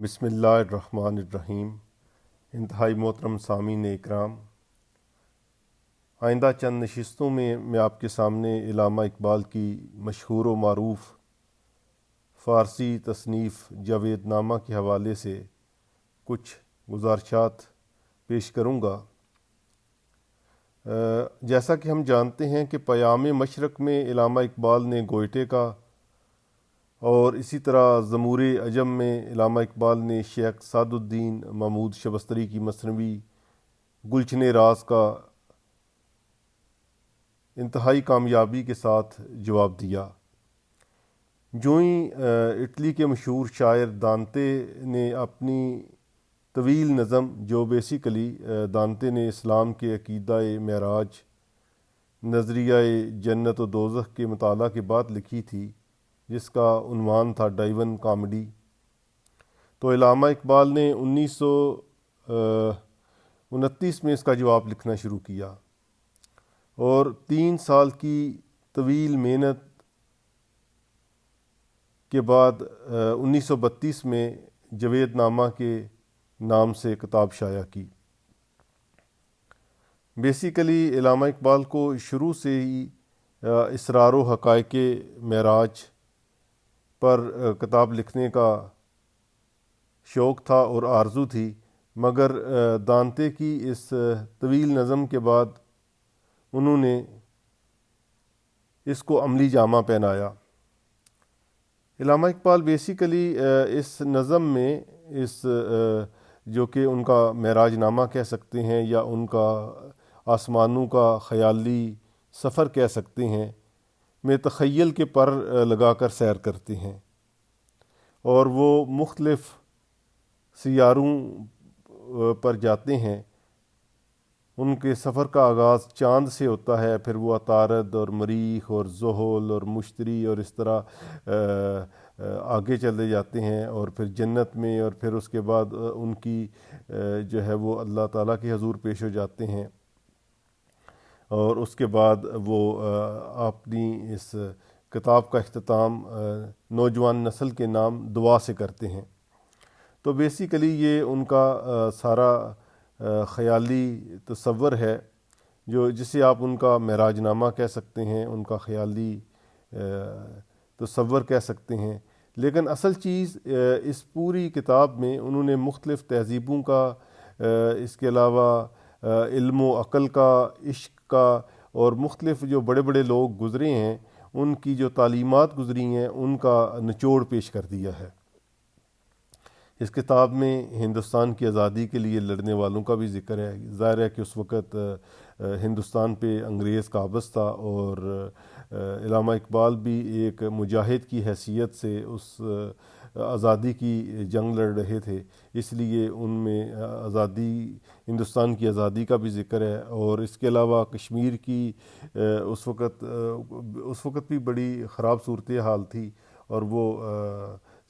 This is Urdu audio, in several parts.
بسم اللہ الرحمن الرحیم۔ انتہائی محترم سامعین اکرام، آئندہ چند نشستوں میں آپ کے سامنے علامہ اقبال کی مشہور و معروف فارسی تصنیف جاوید نامہ کے حوالے سے کچھ گزارشات پیش کروں گا۔ جیسا کہ ہم جانتے ہیں کہ پیام مشرق میں علامہ اقبال نے گوئٹے کا اور اسی طرح زمور عجم میں علامہ اقبال نے شیخ سعد الدین محمود شبستری کی مثنوی گلشن راز کا انتہائی کامیابی کے ساتھ جواب دیا۔ جو ہی اٹلی کے مشہور شاعر دانتے نے اپنی طویل نظم جو بیسیکلی دانتے نے اسلام کے عقیدہ معراج، نظریہ جنت و دوزخ کے مطالعہ کے بعد لکھی تھی، جس کا عنوان تھا ڈائیون کامیڈی، تو علامہ اقبال نے 1929 میں اس کا جواب لکھنا شروع کیا، اور 3 سال کی طویل محنت کے بعد 1932 میں جاوید نامہ کے نام سے کتاب شائع کی۔ بیسیکلی علامہ اقبال کو شروع سے ہی اسرار و حقائق معراج پر کتاب لکھنے کا شوق تھا اور آرزو تھی، مگر دانتے کی اس طویل نظم کے بعد انہوں نے اس کو عملی جامہ پہنایا۔ علامہ اقبال بیسیکلی اس نظم میں اس جو کہ ان کا معراج نامہ کہہ سکتے ہیں یا ان کا آسمانوں کا خیالی سفر کہہ سکتے ہیں، میں تخیل کے پر لگا کر سیر کرتے ہیں، اور وہ مختلف سیاروں پر جاتے ہیں۔ ان کے سفر کا آغاز چاند سے ہوتا ہے، پھر وہ عطارد اور مریخ اور زحل اور مشتری اور اس طرح آگے چلے جاتے ہیں، اور پھر جنت میں، اور پھر اس کے بعد ان کی جو ہے وہ اللہ تعالیٰ کے حضور پیش ہو جاتے ہیں، اور اس کے بعد وہ اپنی اس کتاب کا اختتام نوجوان نسل کے نام دعا سے کرتے ہیں۔ تو بیسیکلی یہ ان کا سارا خیالی تصور ہے، جسے آپ ان کا معراج نامہ کہہ سکتے ہیں، ان کا خیالی تصور کہہ سکتے ہیں۔ لیکن اصل چیز اس پوری کتاب میں انہوں نے مختلف تہذیبوں کا، اس کے علاوہ علم و عقل کا، عشق کا، اور مختلف جو بڑے بڑے لوگ گزرے ہیں ان کی جو تعلیمات گزری ہیں ان کا نچوڑ پیش کر دیا ہے۔ اس کتاب میں ہندوستان کی آزادی کے لیے لڑنے والوں کا بھی ذکر ہے۔ ظاہر ہے کہ اس وقت ہندوستان پہ انگریز قابض تھا، اور علامہ اقبال بھی ایک مجاہد کی حیثیت سے اس آزادی کی جنگ لڑ رہے تھے، اس لیے ان میں ہندوستان کی آزادی کا بھی ذکر ہے۔ اور اس کے علاوہ کشمیر کی اس وقت بھی بڑی خراب صورتحال تھی، اور وہ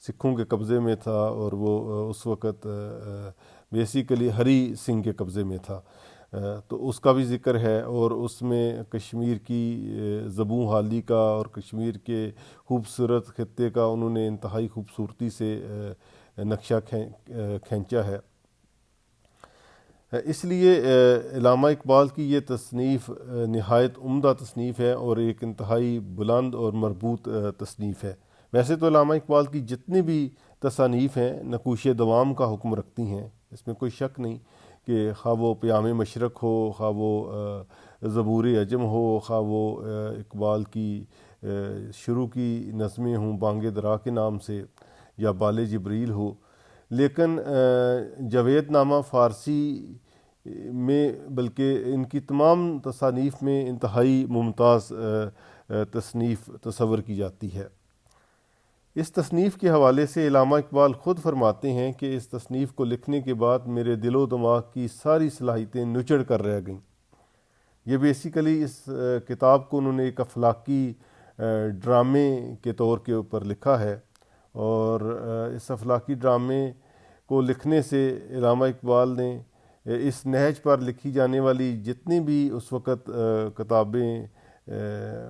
سکھوں کے قبضے میں تھا، اور وہ اس وقت بیسیکلی ہری سنگھ کے قبضے میں تھا، تو اس کا بھی ذکر ہے۔ اور اس میں کشمیر کی زبوں حالی کا اور کشمیر کے خوبصورت خطے کا انہوں نے انتہائی خوبصورتی سے نقشہ کھینچا ہے۔ اس لیے علامہ اقبال کی یہ تصنیف نہایت عمدہ تصنیف ہے، اور ایک انتہائی بلند اور مربوط تصنیف ہے۔ ویسے تو علامہ اقبال کی جتنی بھی تصانیف ہیں نقوش دوام کا حکم رکھتی ہیں، اس میں کوئی شک نہیں کہ خواہ وہ پیام مشرق ہو، خواہ وہ زبور عجم ہو، خواہ وہ اقبال کی شروع کی نظمیں ہوں بانگ درا کے نام سے، یا بال جبریل ہو، لیکن جاوید نامہ فارسی میں بلکہ ان کی تمام تصانیف میں انتہائی ممتاز تصنیف تصور کی جاتی ہے۔ اس تصنیف کے حوالے سے علامہ اقبال خود فرماتے ہیں کہ اس تصنیف کو لکھنے کے بعد میرے دل و دماغ کی ساری صلاحیتیں نچڑ کر رہ گئیں۔ یہ بیسیکلی اس کتاب کو انہوں نے ایک افلاکی ڈرامے کے طور کے اوپر لکھا ہے، اور اس افلاکی ڈرامے کو لکھنے سے علامہ اقبال نے اس نہج پر لکھی جانے والی جتنی بھی اس وقت کتابیں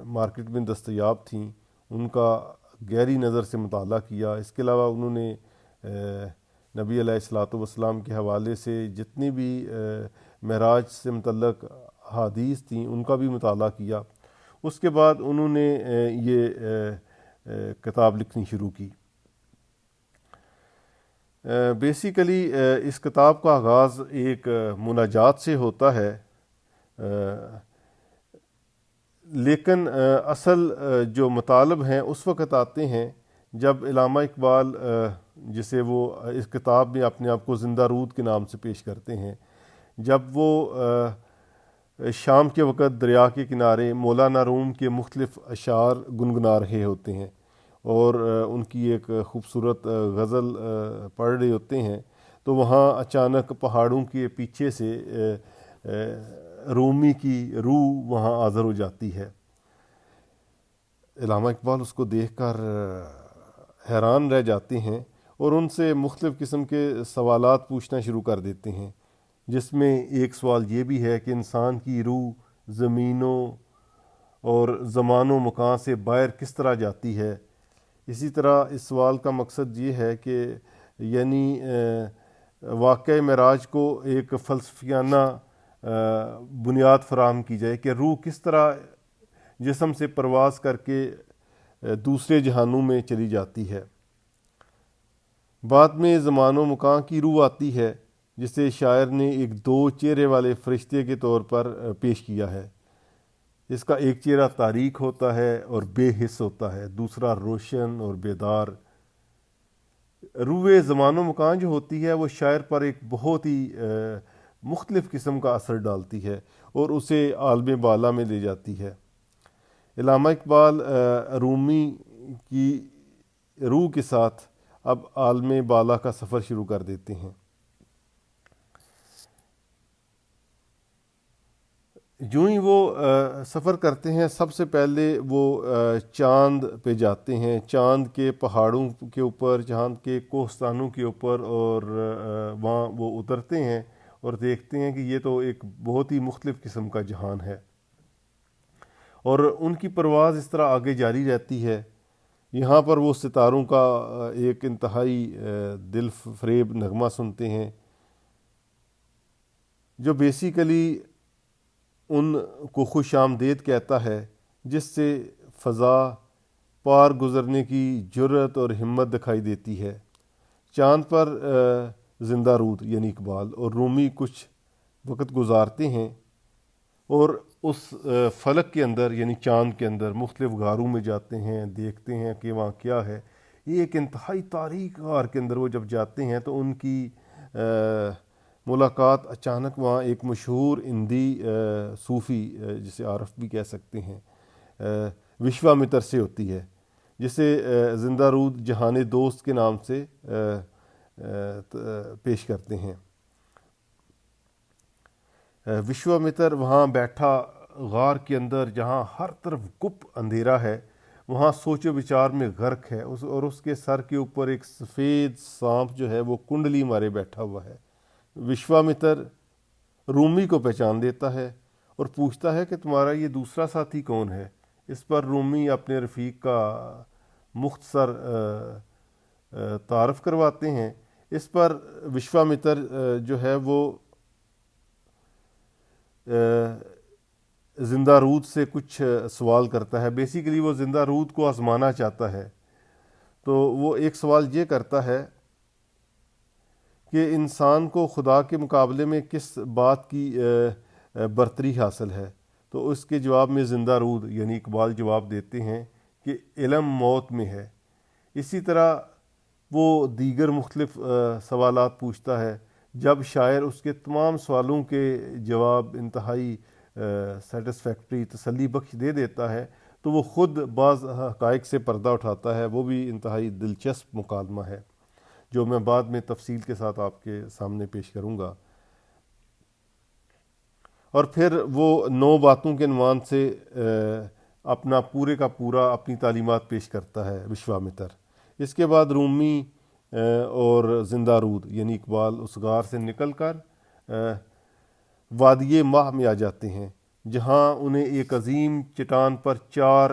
مارکیٹ میں دستیاب تھیں ان کا گہری نظر سے مطالعہ کیا۔ اس کے علاوہ انہوں نے نبی علیہ الصلوۃ والسلام کے حوالے سے جتنی بھی معراج سے متعلق حدیث تھیں ان کا بھی مطالعہ کیا۔ اس کے بعد انہوں نے یہ کتاب لکھنی شروع کی۔ بیسیکلی اس کتاب کا آغاز ایک مناجات سے ہوتا ہے، لیکن اصل جو مطالب ہیں اس وقت آتے ہیں جب علامہ اقبال، جسے وہ اس کتاب میں اپنے آپ کو زندہ رود کے نام سے پیش کرتے ہیں، جب وہ شام کے وقت دریا کے کنارے مولانا روم کے مختلف اشعار گنگنا رہے ہوتے ہیں اور ان کی ایک خوبصورت غزل پڑھ رہے ہوتے ہیں، تو وہاں اچانک پہاڑوں کے پیچھے سے رومی کی روح وہاں حاضر ہو جاتی ہے۔ علامہ اقبال اس کو دیکھ کر حیران رہ جاتے ہیں اور ان سے مختلف قسم کے سوالات پوچھنا شروع کر دیتے ہیں، جس میں ایک سوال یہ بھی ہے کہ انسان کی روح زمینوں اور زمان و مکان سے باہر کس طرح جاتی ہے۔ اسی طرح اس سوال کا مقصد یہ ہے کہ یعنی واقعہ معراج کو ایک فلسفیانہ بنیاد فراہم کی جائے کہ روح کس طرح جسم سے پرواز کر کے دوسرے جہانوں میں چلی جاتی ہے۔ بعد میں زمان و مکان کی روح آتی ہے، جسے شاعر نے ایک 2 چہرے والے فرشتے کے طور پر پیش کیا ہے۔ اس کا ایک چہرہ تاریک ہوتا ہے اور بے حس ہوتا ہے، دوسرا روشن اور بیدار۔ روح زمان و مکان جو ہوتی ہے وہ شاعر پر ایک بہت ہی مختلف قسم کا اثر ڈالتی ہے اور اسے عالم بالا میں لے جاتی ہے۔ علامہ اقبال رومی کی روح کے ساتھ اب عالم بالا کا سفر شروع کر دیتے ہیں۔ جو ہی وہ سفر کرتے ہیں، سب سے پہلے وہ چاند پہ جاتے ہیں، چاند کے پہاڑوں کے اوپر، چاند کے کوہستانوں کے اوپر، اور وہاں وہ اترتے ہیں اور دیکھتے ہیں کہ یہ تو ایک بہت ہی مختلف قسم کا جہان ہے، اور ان کی پرواز اس طرح آگے جاری رہتی ہے۔ یہاں پر وہ ستاروں کا ایک انتہائی دل فریب نغمہ سنتے ہیں، جو بیسیکلی ان کو خوش آمدید کہتا ہے، جس سے فضا پار گزرنے کی جرأت اور ہمت دکھائی دیتی ہے۔ چاند پر زندہ رود یعنی اقبال اور رومی کچھ وقت گزارتے ہیں اور اس فلک کے اندر یعنی چاند کے اندر مختلف غاروں میں جاتے ہیں، دیکھتے ہیں کہ وہاں کیا ہے۔ یہ ایک انتہائی تاریک غار کے اندر وہ جب جاتے ہیں تو ان کی ملاقات اچانک وہاں ایک مشہور ہندی صوفی، جسے عارف بھی کہہ سکتے ہیں، وشوامتر سے ہوتی ہے، جسے زندہ رود جہان دوست کے نام سے پیش کرتے ہیں۔ وشوامتر وہاں بیٹھا غار کے اندر، جہاں ہر طرف گپ اندھیرا ہے، وہاں سوچ و بچار میں غرق ہے، اور اس کے سر کے اوپر ایک سفید سانپ جو ہے وہ کنڈلی مارے بیٹھا ہوا ہے۔ وشوامتر رومی کو پہچان دیتا ہے اور پوچھتا ہے کہ تمہارا یہ دوسرا ساتھی کون ہے۔ اس پر رومی اپنے رفیق کا مختصر تعارف کرواتے ہیں۔ اس پر وشوامتر جو ہے وہ زندہ رود سے کچھ سوال کرتا ہے۔ بیسیکلی وہ زندہ رود کو آزمانا چاہتا ہے۔ تو وہ ایک سوال یہ کرتا ہے کہ انسان کو خدا کے مقابلے میں کس بات کی برتری حاصل ہے۔ تو اس کے جواب میں زندہ رود یعنی اقبال جواب دیتے ہیں کہ علم موت میں ہے۔ اسی طرح وہ دیگر مختلف سوالات پوچھتا ہے۔ جب شاعر اس کے تمام سوالوں کے جواب انتہائی سیٹسفیکٹری، تسلی بخش دے دیتا ہے، تو وہ خود بعض حقائق سے پردہ اٹھاتا ہے۔ وہ بھی انتہائی دلچسپ مکالمہ ہے، جو میں بعد میں تفصیل کے ساتھ آپ کے سامنے پیش کروں گا۔ اور پھر وہ 9 باتوں کے عنوان سے اپنا پورے کا پورا اپنی تعلیمات پیش کرتا ہے وشوامتر۔ اس کے بعد رومی اور زندہ رود یعنی اقبال اس غار سے نکل کر وادی ماہ میں آ جاتے ہیں، جہاں انہیں ایک عظیم چٹان پر 4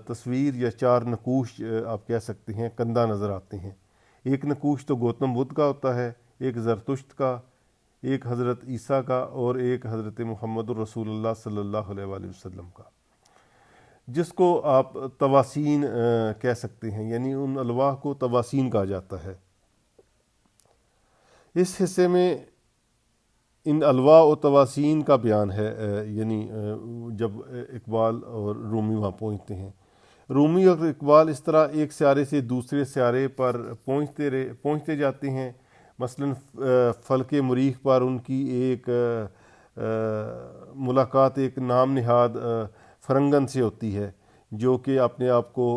تصویر یا 4 نقوش آپ کہہ سکتے ہیں کندہ نظر آتے ہیں۔ ایک نقوش تو گوتم بدھ کا ہوتا ہے، ایک زرتشت کا، ایک حضرت عیسیٰ کا، اور ایک حضرت محمد الرسول اللہ صلی اللہ علیہ وآلہ وسلم کا، جس کو آپ تواسین کہہ سکتے ہیں، یعنی ان الواح کو تواسین کہا جاتا ہے۔ اس حصے میں ان الواح و تواسین کا بیان ہے، یعنی جب اقبال اور رومی وہاں پہنچتے ہیں، رومی اور اقبال اس طرح ایک سیارے سے دوسرے سیارے پر پہنچتے جاتے ہیں۔ مثلا فلک مریخ پر ان کی ایک ملاقات ایک نام نہاد فرنگن سے ہوتی ہے، جو کہ اپنے آپ کو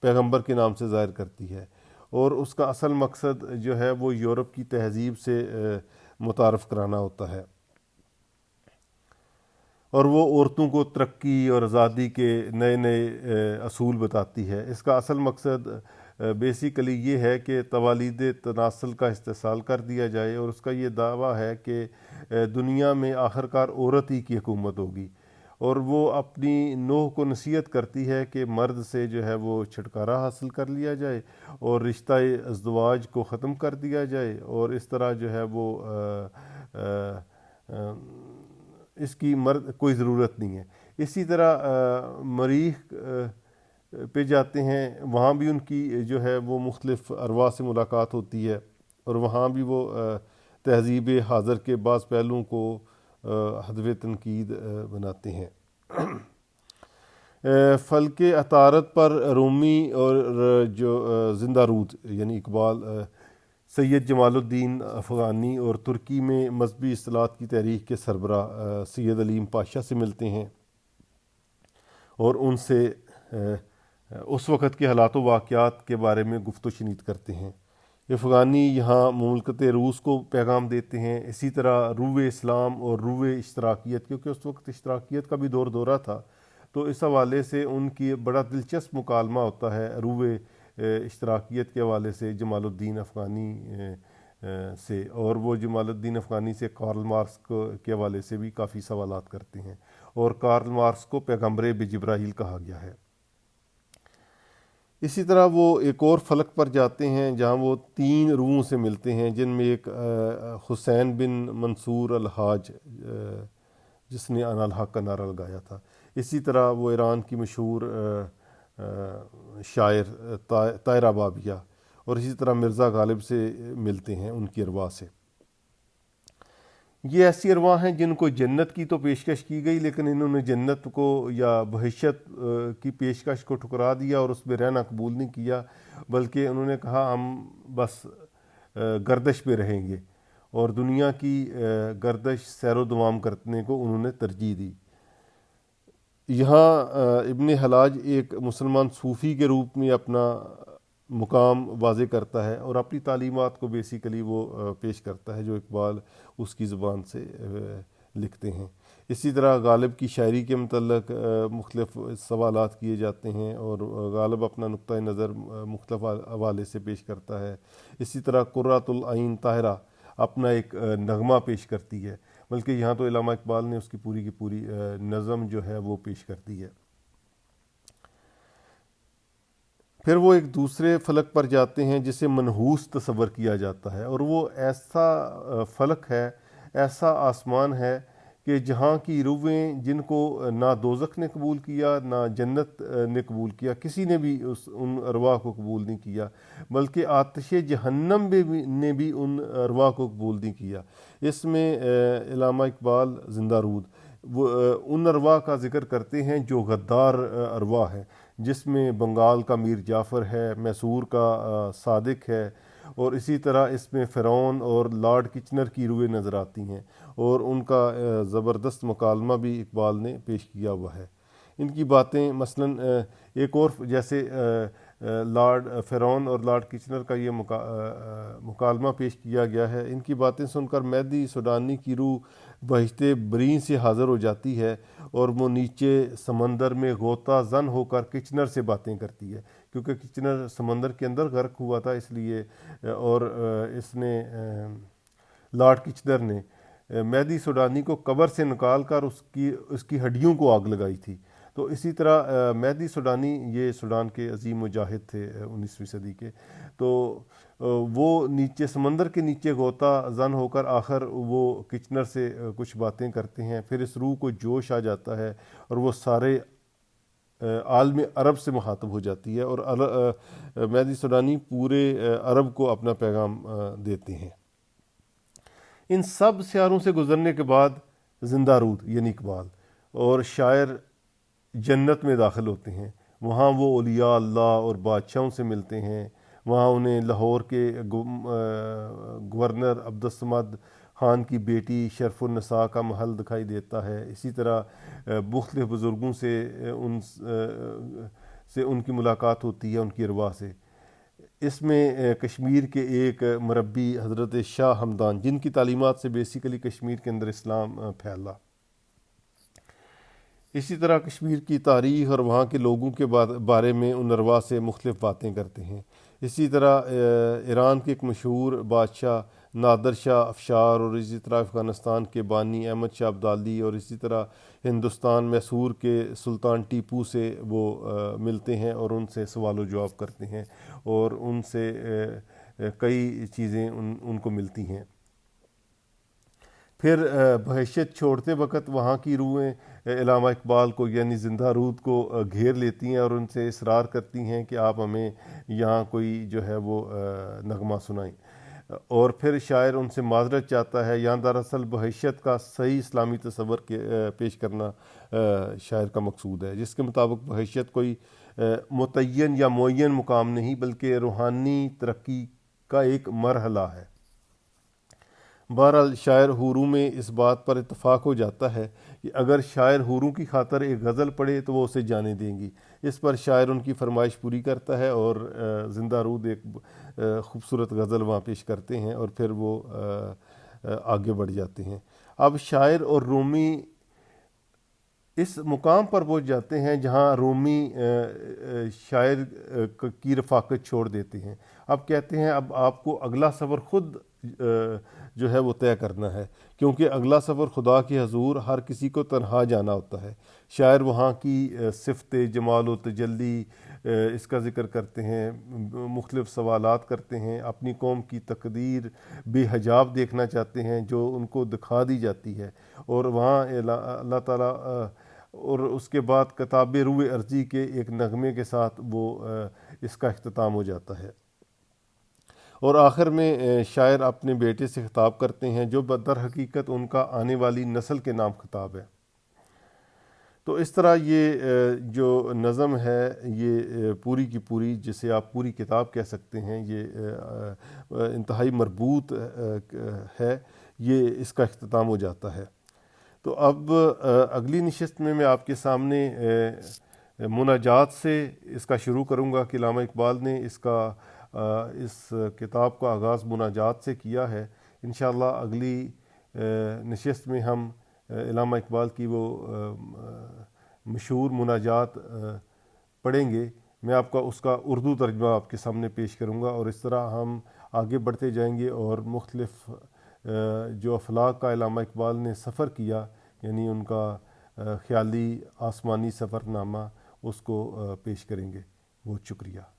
پیغمبر کے نام سے ظاہر کرتی ہے، اور اس کا اصل مقصد جو ہے وہ یورپ کی تہذیب سے متعارف کرانا ہوتا ہے، اور وہ عورتوں کو ترقی اور آزادی کے نئے نئے اصول بتاتی ہے۔ اس کا اصل مقصد بیسیکلی یہ ہے کہ توالید تناسل کا استحصال کر دیا جائے، اور اس کا یہ دعویٰ ہے کہ دنیا میں آخر کار عورت ہی کی حکومت ہوگی، اور وہ اپنی نوح کو نصیحت کرتی ہے کہ مرد سے جو ہے وہ چھٹکارا حاصل کر لیا جائے اور رشتہ ازدواج کو ختم کر دیا جائے، اور اس طرح جو ہے وہ اس کی مرد کوئی ضرورت نہیں ہے۔ اسی طرح مریخ پہ جاتے ہیں، وہاں بھی ان کی جو ہے وہ مختلف ارواح سے ملاقات ہوتی ہے، اور وہاں بھی وہ تہذیب حاضر کے بعض پہلوؤں کو ہدف تنقید بناتے ہیں۔ فلک عطارد پر رومی اور جو زندہ رود یعنی اقبال سید جمال الدین افغانی اور ترکی میں مذہبی اصلاحات کی تحریک کے سربراہ سید علیم پاشا سے ملتے ہیں، اور ان سے اس وقت کے حالات و واقعات کے بارے میں گفت و شنید کرتے ہیں۔ افغانی یہاں مملکت روس کو پیغام دیتے ہیں۔ اسی طرح روح اسلام اور روح اشتراکیت، کیونکہ اس وقت اشتراکیت کا بھی دورہ تھا، تو اس حوالے سے ان کی بڑا دلچسپ مکالمہ ہوتا ہے روح اشتراکیت کے حوالے سے جمال الدین افغانی سے، اور وہ جمال الدین افغانی سے کارل مارکس کے حوالے سے بھی کافی سوالات کرتے ہیں، اور کارل مارکس کو پیغمبر بجبرائیل کہا گیا ہے۔ اسی طرح وہ ایک اور فلک پر جاتے ہیں جہاں وہ 3 روحوں سے ملتے ہیں، جن میں ایک حسین بن منصور الحاج جس نے انا الحق کا نعرہ لگایا تھا۔ اسی طرح وہ ایران کی مشہور شاعر طاہرہ بابیہ، اور اسی طرح مرزا غالب سے ملتے ہیں ان کی ارواح سے۔ یہ ایسی ارواح ہیں جن کو جنت کی تو پیشکش کی گئی، لیکن انہوں نے جنت کو یا بہشت کی پیشکش کو ٹھکرا دیا اور اس میں رہنا قبول نہیں کیا، بلکہ انہوں نے کہا ہم بس گردش پہ رہیں گے، اور دنیا کی گردش سیر و دوام کرنے کو انہوں نے ترجیح دی۔ یہاں ابن حلاج ایک مسلمان صوفی کے روپ میں اپنا مقام واضح کرتا ہے، اور اپنی تعلیمات کو بیسیکلی وہ پیش کرتا ہے جو اقبال اس کی زبان سے لکھتے ہیں۔ اسی طرح غالب کی شاعری کے متعلق مختلف سوالات کیے جاتے ہیں، اور غالب اپنا نقطہ نظر مختلف حوالے سے پیش کرتا ہے۔ اسی طرح قرۃ العین طاہرہ اپنا ایک نغمہ پیش کرتی ہے، بلکہ یہاں تو علامہ اقبال نے اس کی پوری نظم جو ہے وہ پیش کر دی ہے۔ پھر وہ ایک دوسرے فلک پر جاتے ہیں جسے منحوس تصور کیا جاتا ہے، اور وہ ایسا فلک ہے، ایسا آسمان ہے کہ جہاں کی روحیں جن کو نہ دوزخ نے قبول کیا نہ جنت نے قبول کیا، کسی نے بھی ان ارواح کو قبول نہیں کیا، بلکہ آتش جہنم نے بھی ان ارواح کو قبول نہیں کیا۔ اس میں علامہ اقبال زندہ رود وہ ان ارواح کا ذکر کرتے ہیں جو غدار ارواح ہیں، جس میں بنگال کا میر جعفر ہے، میسور کا صادق ہے، اور اسی طرح اس میں فرعون اور لارڈ کچنر کی روحیں نظر آتی ہیں، اور ان کا زبردست مکالمہ بھی اقبال نے پیش کیا ہوا ہے۔ ان کی باتیں مثلا ایک اور جیسے لارڈ فرعون اور لارڈ کچنر کا یہ مکالمہ پیش کیا گیا ہے، ان کی باتیں سن کر مہدی سوڈانی کی روح بہشت بریں سے حاضر ہو جاتی ہے، اور وہ نیچے سمندر میں غوطہ زن ہو کر کچنر سے باتیں کرتی ہے، کیونکہ کچنر سمندر کے اندر غرق ہوا تھا اس لیے، اور اس نے لارڈ کچنر نے مہدی سوڈانی کو قبر سے نکال کر اس کی ہڈیوں کو آگ لگائی تھی، تو اسی طرح مہدی سوڈانی یہ سوڈان کے عظیم مجاہد تھے 19ویں صدی کے، تو وہ نیچے سمندر کے نیچے غوطہ زن ہو کر آخر وہ کچنر سے کچھ باتیں کرتے ہیں، پھر اس روح کو جوش آ جاتا ہے اور وہ سارے عالم عرب سے مخاطب ہو جاتی ہے، اور مہدی سوڈانی پورے عرب کو اپنا پیغام دیتے ہیں۔ ان سب سیاروں سے گزرنے کے بعد زندہ رود یعنی اقبال اور شاعر جنت میں داخل ہوتے ہیں۔ وہاں وہ اولیاء اللہ اور بادشاہوں سے ملتے ہیں، وہاں انہیں لاہور کے گورنر عبدالصمد خان کی بیٹی شرف النساء کا محل دکھائی دیتا ہے۔ اسی طرح مختلف بزرگوں سے ان کی ملاقات ہوتی ہے، ان کی ارواح سے۔ اس میں کشمیر کے ایک مربی حضرت شاہ ہمدان، جن کی تعلیمات سے بیسیکلی کشمیر کے اندر اسلام پھیلا۔ اسی طرح کشمیر کی تاریخ اور وہاں کے لوگوں کے بارے میں ان ارواح سے مختلف باتیں کرتے ہیں۔ اسی طرح ایران کے ایک مشہور بادشاہ نادر شاہ افشار، اور اسی طرح افغانستان کے بانی احمد شاہ ابدالی، اور اسی طرح ہندوستان میسور کے سلطان ٹیپو سے وہ ملتے ہیں اور ان سے سوال و جواب کرتے ہیں، اور ان سے کئی چیزیں ان کو ملتی ہیں۔ پھر بہشت چھوڑتے وقت وہاں کی روحیں علامہ اقبال کو یعنی زندہ رود کو گھیر لیتی ہیں اور ان سے اصرار کرتی ہیں کہ آپ ہمیں یہاں کوئی جو ہے وہ نغمہ سنائیں، اور پھر شاعر ان سے معذرت چاہتا ہے۔ یہاں دراصل بہشت کا صحیح اسلامی تصور پیش کرنا شاعر کا مقصود ہے، جس کے مطابق بہشت کوئی متعین یا معین مقام نہیں بلکہ روحانی ترقی کا ایک مرحلہ ہے۔ بہرحال شاعر حوروں میں اس بات پر اتفاق ہو جاتا ہے کہ اگر شاعر حوروں کی خاطر ایک غزل پڑھے تو وہ اسے جانے دیں گی۔ اس پر شاعر ان کی فرمائش پوری کرتا ہے اور زندہ رود ایک خوبصورت غزل وہاں پیش کرتے ہیں، اور پھر وہ آگے بڑھ جاتے ہیں۔ اب شاعر اور رومی اس مقام پر پہنچ جاتے ہیں جہاں رومی شاعر کی رفاقت چھوڑ دیتے ہیں۔ اب کہتے ہیں اب آپ کو اگلا سفر خود جو ہے وہ طے کرنا ہے، کیونکہ اگلا سفر خدا کے حضور ہر کسی کو تنہا جانا ہوتا ہے۔ شاعر وہاں کی صفت جمال و تجلی اس کا ذکر کرتے ہیں، مختلف سوالات کرتے ہیں، اپنی قوم کی تقدیر بے حجاب دیکھنا چاہتے ہیں جو ان کو دکھا دی جاتی ہے، اور وہاں اللہ تعالیٰ اور اس کے بعد کتاب روح ارضی کے ایک نغمے کے ساتھ وہ اس کا اختتام ہو جاتا ہے۔ اور آخر میں شاعر اپنے بیٹے سے خطاب کرتے ہیں جو در حقیقت ان کا آنے والی نسل کے نام خطاب ہے۔ تو اس طرح یہ جو نظم ہے یہ پوری کی پوری، جسے آپ پوری کتاب کہہ سکتے ہیں، یہ انتہائی مربوط ہے، یہ اس کا اختتام ہو جاتا ہے۔ تو اب اگلی نشست میں آپ کے سامنے مناجات سے اس کا شروع کروں گا کہ علامہ اقبال نے اس کتاب کا آغاز مناجات سے کیا ہے۔ انشاءاللہ اگلی نشست میں ہم علامہ اقبال کی وہ مشہور مناجات پڑھیں گے۔ میں آپ کا اس کا اردو ترجمہ آپ کے سامنے پیش کروں گا، اور اس طرح ہم آگے بڑھتے جائیں گے اور مختلف جو افلاک کا علامہ اقبال نے سفر کیا، یعنی ان کا خیالی آسمانی سفر نامہ، اس کو پیش کریں گے۔ بہت شکریہ۔